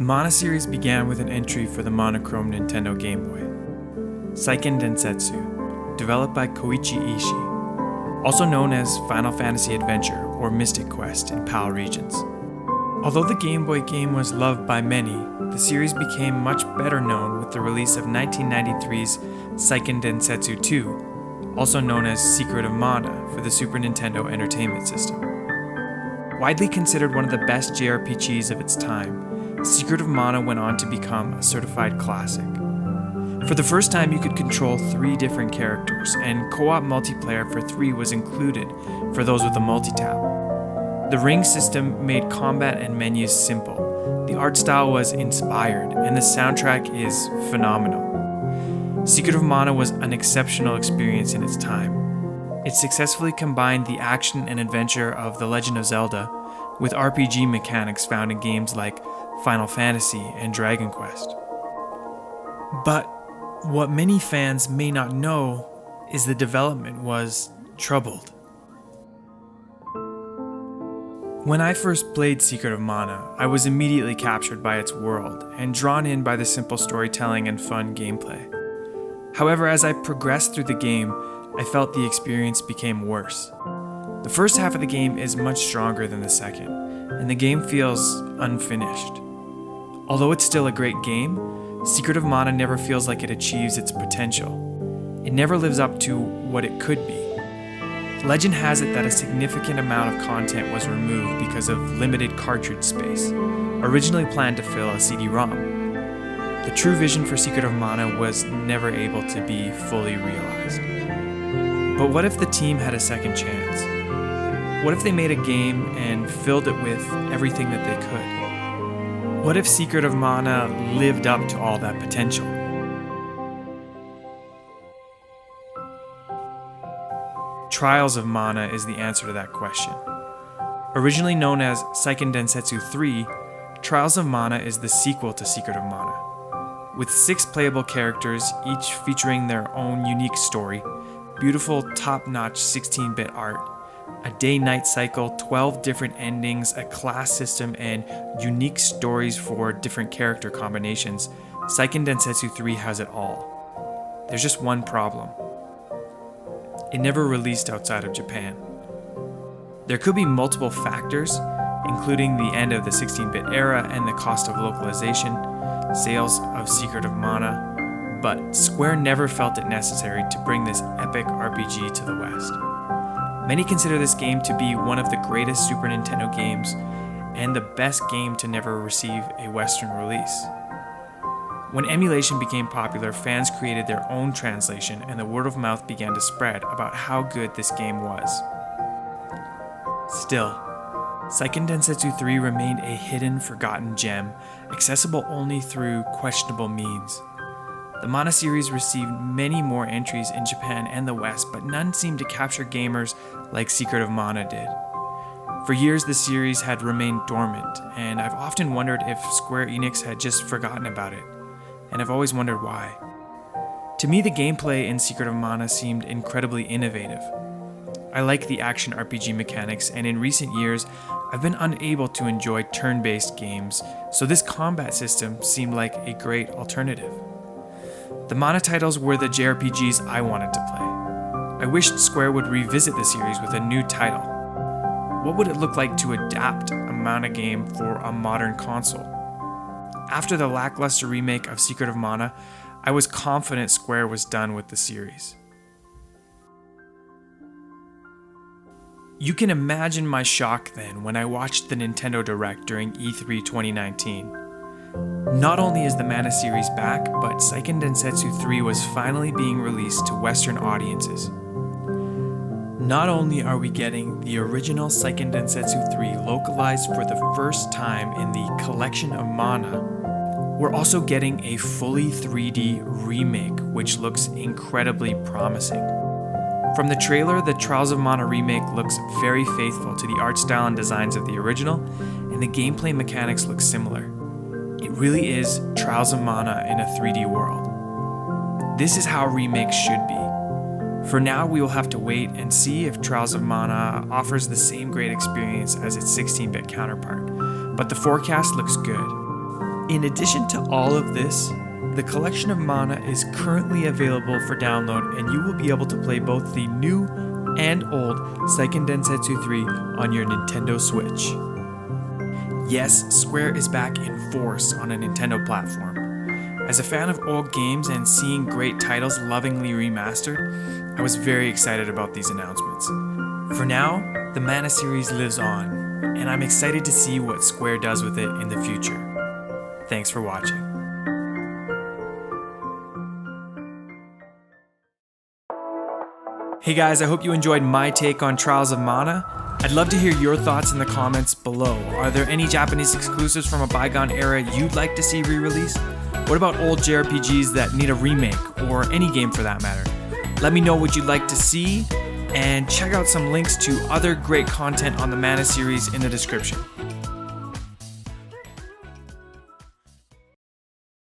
The Mana series began with an entry for the monochrome Nintendo Game Boy, Seiken Densetsu, developed by Koichi Ishii, also known as Final Fantasy Adventure or Mystic Quest in PAL regions. Although the Game Boy game was loved by many, the series became much better known with the release of 1993's Seiken Densetsu 2, also known as Secret of Mana for the Super Nintendo Entertainment System. Widely considered one of the best JRPGs of its time, Secret of Mana went on to become a certified classic. For the first time, you could control 3 different characters, and co-op multiplayer for 3 was included for those with a multi-tap. The ring system made combat and menus simple. The art style was inspired, and the soundtrack is phenomenal. Secret of Mana was an exceptional experience in its time. It successfully combined the action and adventure of The Legend of Zelda with RPG mechanics found in games like Final Fantasy and Dragon Quest. But what many fans may not know is the development was troubled. When I first played Secret of Mana, I was immediately captured by its world and drawn in by the simple storytelling and fun gameplay. However, as I progressed through the game, I felt the experience became worse. The first half of the game is much stronger than the second, and the game feels unfinished. Although it's still a great game, Secret of Mana never feels like it achieves its potential. It never lives up to what it could be. Legend has it that a significant amount of content was removed because of limited cartridge space, originally planned to fill a CD-ROM. The true vision for Secret of Mana was never able to be fully realized. But what if the team had a second chance? What if they made a game and filled it with everything that they could? What if Secret of Mana lived up to all that potential? Trials of Mana is the answer to that question. Originally known as Seiken Densetsu 3, Trials of Mana is the sequel to Secret of Mana. With 6 playable characters, each featuring their own unique story, beautiful top-notch 16-bit art, a day-night cycle, 12 different endings, a class system, and unique stories for different character combinations, Seiken Densetsu 3 has it all. There's just one problem. It never released outside of Japan. There could be multiple factors, including the end of the 16-bit era and the cost of localization, sales of Secret of Mana, but Square never felt it necessary to bring this epic RPG to the West. Many consider this game to be one of the greatest Super Nintendo games and the best game to never receive a Western release. When emulation became popular, fans created their own translation and the word of mouth began to spread about how good this game was. Still, Seiken Densetsu 3 remained a hidden, forgotten gem, accessible only through questionable means. The Mana series received many more entries in Japan and the West, but none seemed to capture gamers like Secret of Mana did. For years, the series had remained dormant, and I've often wondered if Square Enix had just forgotten about it, and I've always wondered why. To me, the gameplay in Secret of Mana seemed incredibly innovative. I like the action RPG mechanics, and in recent years, I've been unable to enjoy turn-based games, so this combat system seemed like a great alternative. The Mana titles were the JRPGs I wanted to play. I wished Square would revisit the series with a new title. What would it look like to adapt a Mana game for a modern console? After the lackluster remake of Secret of Mana, I was confident Square was done with the series. You can imagine my shock then when I watched the Nintendo Direct during E3 2019. Not only is the Mana series back, but Seiken Densetsu 3 was finally being released to Western audiences. Not only are we getting the original Seiken Densetsu 3 localized for the first time in the Collection of Mana, we're also getting a fully 3D remake, which looks incredibly promising. From the trailer, the Trials of Mana remake looks very faithful to the art style and designs of the original, and the gameplay mechanics look similar. It really is Trials of Mana in a 3D world. This is how remakes should be. For now, we will have to wait and see if Trials of Mana offers the same great experience as its 16-bit counterpart, but the forecast looks good. In addition to all of this, the collection of mana is currently available for download, and you will be able to play both the new and old Seiken Densetsu 3 on your Nintendo Switch. Yes, Square is back in force on a Nintendo platform. As a fan of old games and seeing great titles lovingly remastered, I was very excited about these announcements. For now, the Mana series lives on, and I'm excited to see what Square does with it in the future. Thanks for watching. Hey guys, I hope you enjoyed my take on Trials of Mana. I'd love to hear your thoughts in the comments below. Are there any Japanese exclusives from a bygone era you'd like to see re-released? What about old JRPGs that need a remake, or any game for that matter? Let me know what you'd like to see, and check out some links to other great content on the Mana series in the description.